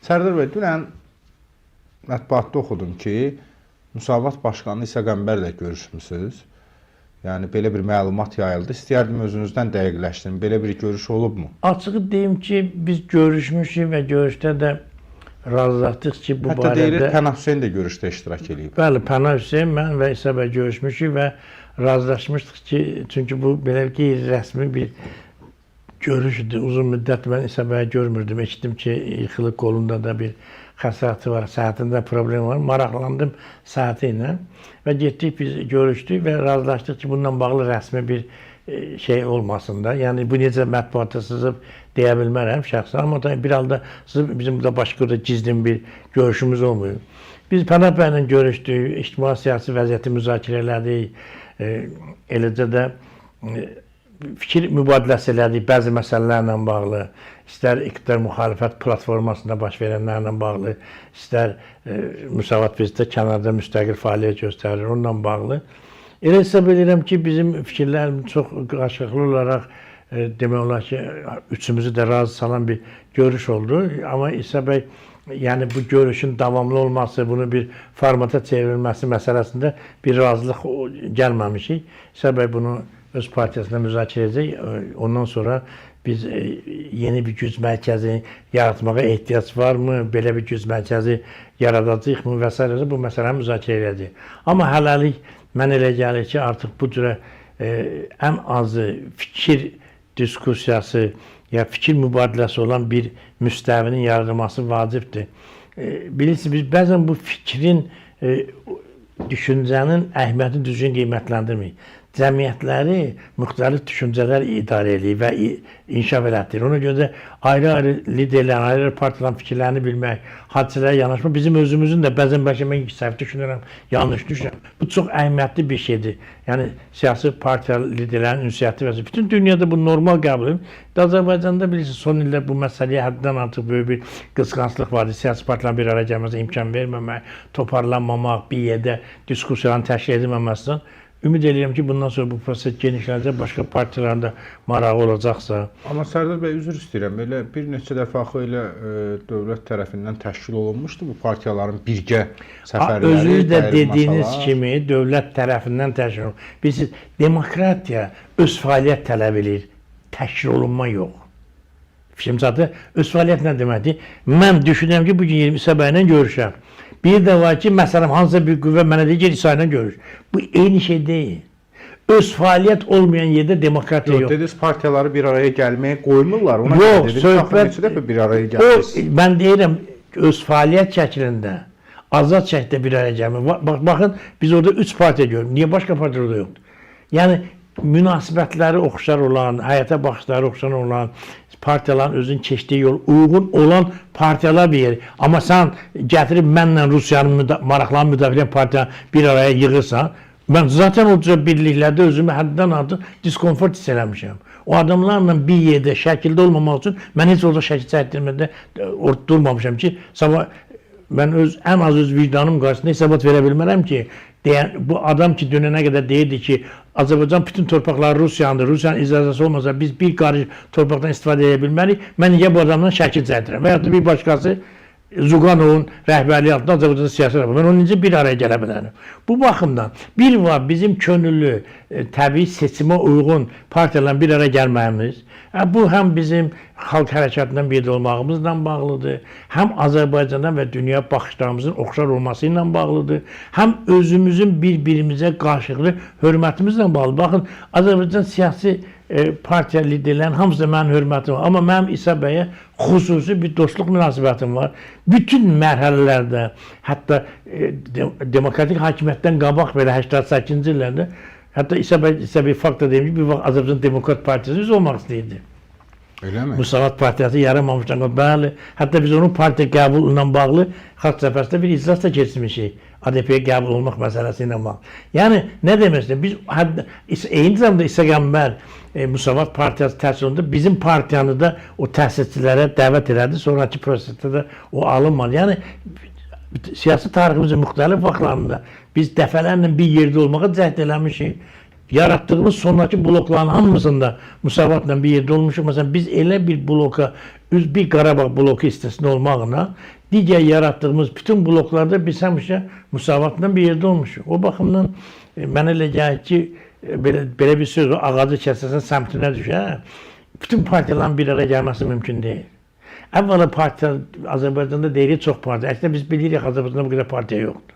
Sərdar bəy, dünən mətbuatda oxudum ki, Müsavat Başqanı İsa Qəmbərlə görüşmüsünüz. Yəni, belə bir məlumat yayıldı. İstəyərdim özünüzdən dəqiqləşdirin. Belə bir görüş olubmu? Açığı deyim ki, biz görüşmüşük və görüşdə də razılaşdıq ki, bu Hətta barədə... deyilir, Pənah Hüseyn də görüşdə iştirak edib. Bəli, Pənah Hüseyn, mən və İsa bəy görüşmüşük və razılaşmışdıq ki, çünki bu belə qeyri-rəsmi bir görüşdür. Uzun müddət mən İsa bəyi görmürdüm. Eşitdim ki, yıxılıb qolunda da bir xəsarəti var, səhətində problem var. Maraqlandım səhəti ilə və getdik, biz görüşdük və razılaşdıq ki, bundan bağlı rəsmi bir şey olmasın da. Yəni, bu necə mətbuata sızıb deyə bilmərəm şəxsən, amma bir halda sızıb bizim burada başqa da gizlin bir görüşümüz olmuyor. Biz Pənah bəylə görüşdük, ictimai siyasi vəziyyəti müzakirə elədik, eləcə də fikir mübadiləsi elədik bəzi məsələlərlə bağlı, istər iqtidar müxalifət platformasında baş verənlərlə bağlı, istər Müsavat bizdə kənarda müstəqil fəaliyyət göstərir, onunla bağlı. Elə hesab edirəm ki, bizim fikirlərimiz çox qarşılıqlı olaraq demək olar ki, üçümüzü də razı salan bir görüş oldu. Amma İsa bəy, yəni bu görüşün davamlı olması, bunu bir formata çevrilməsi məsələsində bir razılıq gəlməmişik. İsa bəy bunu öz partiyasında müzakirə edəcək. Ondan sonra biz yeni bir güc mərkəzi yaratmağa ehtiyac varmı, belə bir güc mərkəzi yaradacaq mı və s. bu məsələni müzakirə edəcək. Amma hələlik mən elə gəlir ki, artıq bu cürə ən azı fikir diskusiyası ya fikir mübadiləsi olan bir müstəvinin yaradılması vacibdir. Bilirsiniz, biz bəzən bu fikrin, düşüncənin əhəmiyyətini düzgün qiymətləndirməyik. Cəmiyyətləri müxtəlif düşüncələr idarə edir və inkişaf elətdirir. Ona görə də ayrı-ayrı liderlərin, ayrı-ayrı partiyaların fikirlərini bilmək, hadisələrə yanaşmaq, bizim özümüzün də bəzən mən səhv düşünürəm, yanlış düşünürəm. Bu çox əhəmiyyətli bir şeydir. Yəni, siyasi partiya liderlərinin ünsiyyəti və bütün dünyada bu normal qəbul edilir. Azərbaycanda bilirsiniz, son illər bu məsələyə həddən artıq böyük bir qısqanclıq vardır. Siyasi partiyaların bir araya gəlməsinə imkan verməmək, toparlanmamaq, bir yerdə diskusiyaların təşkil edilməməsindən. Ümid edirəm ki, bundan sonra bu proses genişlənəcək, başqa partiyaların da marağı olacaqsa. Amma Sərdar bəy, üzr istəyirəm, elə bir neçə dəfə axı elə dövlət tərəfindən təşkil olunmuşdu bu partiyaların birgə səfərləri. Özünüz də dediyiniz kimi dövlət tərəfindən təşkil olunur. Bilirsiniz, demokratiya öz fəaliyyət tələb edir, təşkil olunma yox. Fikrim zaten öz fəaliyyət nə deməkdir? Mən düşünürəm ki, bugün 20 İsa bəylə görüşəm. Bir də var ki, məsələn, hansısa bir qüvvə mənə deyir ki, İsa ilə görüş. Bu eyni şey deyil. Öz fəaliyyət olmayan yerdə demokratiya yox. Dediniz, partiyaları bir araya gəlməyə qoymurlar. Ona yox, söhbət... Neçə dəfə bir araya gəlmiş? Mən deyirəm, öz fəaliyyət şəklində, azad şəkildə bir araya gəlmək. Baxın, biz orada 3 partiya görürük. Niyə başqa partiya orada yoxdur? Yəni, münasibətləri oxşar olan, həyata baxışları oxşar olan, partiyaların özünün keçdiyi yol uyğun olan partiyalar bir yeri. Amma sən gətirib mənlə Rusiyanın maraqlarını müdafiə edən partiyanı bir araya yığırsan, mən zaten o cür birliklərdə özümü həddən artıq diskomfort hiss eləmişəm. O adamlarla bir yerdə, şəkildə olmamaq üçün mən heç orada şəkil çəkdirmədə durmamışam ki, sabah mən ən az öz vicdanım qarşısında hesabat verə bilmərəm ki, bu adam ki, dönənə qədər deyirdi ki, Azərbaycan bütün torpaqları Rusiyandır, Rusiyanın icazəsi olmasa biz bir qarış torpaqdan istifadə edə bilmərik, mən niyə bu adamdan şəkil çəkdirəm? Və ya da bir başqası Zuqanovun rəhbərliyi altında Azərbaycan siyasi rəhbər. Mən onun necə bir araya gələ bilərəm? Bu baxımdan bir var bizim könüllü, təbii seçimə uyğun partiyalarla bir araya gəlməyimiz. Bu həm bizim xalq hərəkatından bir olmağımızla bağlıdır, həm Azərbaycandan və dünya baxışlarımızın oxşar olması ilə bağlıdır, həm özümüzün bir-birimizə qarşılıqlı hörmətimizlə bağlıdır. Baxın, Azərbaycan siyasi partiya liderlərinin hamısı da mənim hörmətim var. Amma mənim İsa bəyə xüsusi bir dostluq münasibətim var. Bütün mərhələlərdə, hətta demokratik hakimiyyətdən qabaq belə 88-ci illərdə, hətta İsa bəy fakta deyim ki, bir vaxt Azərbaycan Demokrat Partiyası üzv olmaq istəyirdi. Öyle mi? Müsavat Partiyası yaramamışdan bəli. Hətta biz onun partiya qəbulu ilə bağlı xalq cəbhəsində bir iclas da keçirmişik. ADP-yə qəbul olmaq məsələsi ilə bağlı. Yəni, nə demək istəyir? Biz eyni zamanda İsa Qəmbər Müsavat Partiyası təhsilində bizim partiyanı da o təhsilçilərə dəvət elədi. Sonraki prosesdə də o alınmadı. Yəni, siyasi tariximizin müxtəlif vaxtlarında biz dəfələrlə bir yerdə olmağa cəhd eləmişik. yaratdığımız sonraki blokların hamısında müsavatla bir yerde olmuşuq. Məsələn, biz elə bir bloka, bir Qarabağ bloku istisna olmaqla, digər yaratdığımız bütün bloklarda biz həmişə müsavatla bir yerdə olmuşuq. O baxımdan mənə elə gəlir ki, belə bir söz, ağacı kəsəsən səmtinə düşər. Bütün partiyaların bir araya gəlməsi mümkün deyil. Əvvəla partiya, Azərbaycanda deyirik çox partiya. Əslində biz bilirik, Azərbaycanda bu qədər partiya yoxdur.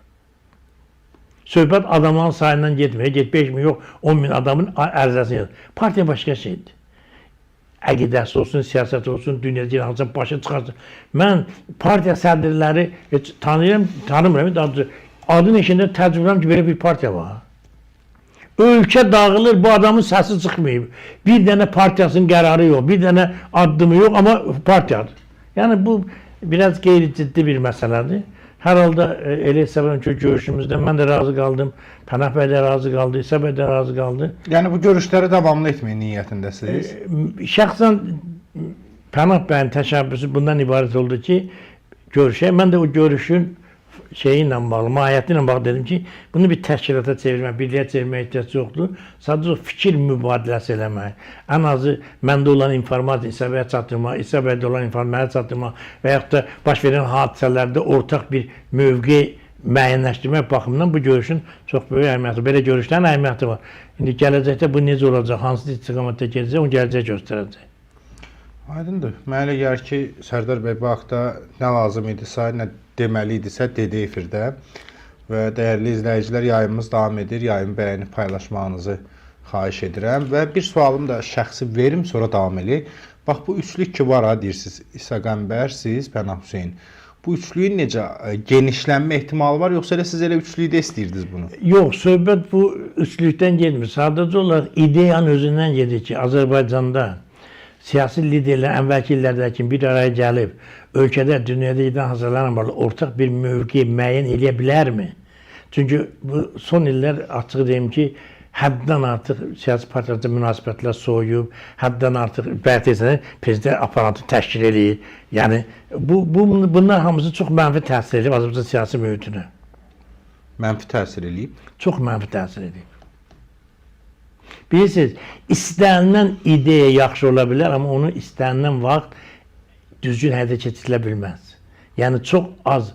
Söhbət adamların sayından getmir. 5 min yox, 10 min adamın ərzəsini yazır. Partiya başqa şeydir. Əqidəsi olsun, siyasət olsun, dünyada hansısa başı çıxarsın. Mən partiya sədrləri tanımıram. Adın eşində təcrübəm ki, belə bir partiya var. Ölkə dağılır, bu adamın səsi çıxmayıb. Bir dənə partiyasının qərarı yox, bir dənə addımı yox, amma partiyadır. Yəni bu biraz qeyri-ciddi bir məsələdir. Hər halda elə hesab edirəm ki, görüşümüzdə mən də razı qaldım, Pənah bəy də razı qaldı, İsa bəy də razı qaldı. Yəni bu görüşləri davamlı etməyin niyyətindəsiniz? Şəxsən Pənah bəyin təşəbbüsü bundan ibarət oldu ki, görüşək. Mən də o görüşün şeyi ilə bağlı, mahiyyəti ilə bağlı dedim ki, bunu bir təşkilata çevirmək, birliyə çevirmək ehtiyac yoxdur. Sadəcə o fikir mübadiləsi eləmək. Ən azı məndə olan informasiya İsa bəyə çatdırmaq, İsa bəydə olan informasiya çatdırmaq və yaxud da baş verən hadisələrdə ortaq bir mövqe müəyyənləşdirmək baxımından bu görüşün çox böyük əhəmiyyəti var. Belə görüşlərin əhəmiyyəti var. İndi gələcəkdə bu necə olacaq, hansı istiqamətdə gedəcək, onu gələcək göstərəcək. Aydındır. Mənə elə gəlir ki, Sərdar bəy bu haqda nə lazım idisə, nə deməli idisə dedi efirdə və dəyərli izləyicilər, yayımımız davam edir. Yayımı bəyənib paylaşmağınızı xahiş edirəm və bir sualım da şəxsi verim, sonra davam edək. Bax, bu üçlük ki var ha, deyirsiniz, İsa Qəmbər, siz, Pənah Hüseyn. Bu üçlüyün necə genişlənmə ehtimalı var, yoxsa elə siz elə üçlükdə istəyirdiniz bunu? Yox, söhbət bu üçlükdən getmir. Sadəcə olaraq ideyanın özündən gedir ki, Azərbaycanda siyasi liderlər əvvəlki illərdəki kimi bir araya gəlib, ölkədə, dünyada gedən hazırlanan ortaq bir mövqe müəyyən eləyə bilərmi? Çünki bu son illər açıq deyim ki, həddən artıq siyasi partiyalarda münasibətlər soyuyub, həddən artıq prezident aparatı təşkil edir. Yəni, bunlar hamısı çox mənfi təsir edib Azərbaycan siyasi mühitinə. Mənfi təsir edib? Çox mənfi təsir edib. Bilirsiniz, istənilən ideya yaxşı ola bilər, amma onu istənilən vaxt düzgün həyata keçirilə bilməz. Yəni, çox az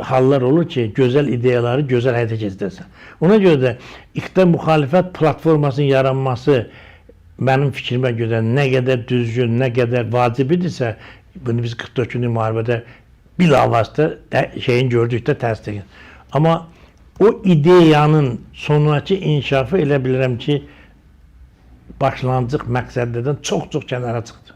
hallar olur ki, gözəl ideyaları gözəl həyata keçirəsən. Ona görə də iqtidar müxalifət platformasının yaranması mənim fikrimə görə nə qədər düzgün, nə qədər vacib idisə, bunu biz 44 günlük müharibədə bilavasitə şeyin gördükdə təsdiq edir. Amma o ideyanın sonraki inkişafı elə bilirəm ki, başlanğıc məqsədlərdən çox-çox kənara çıxdı.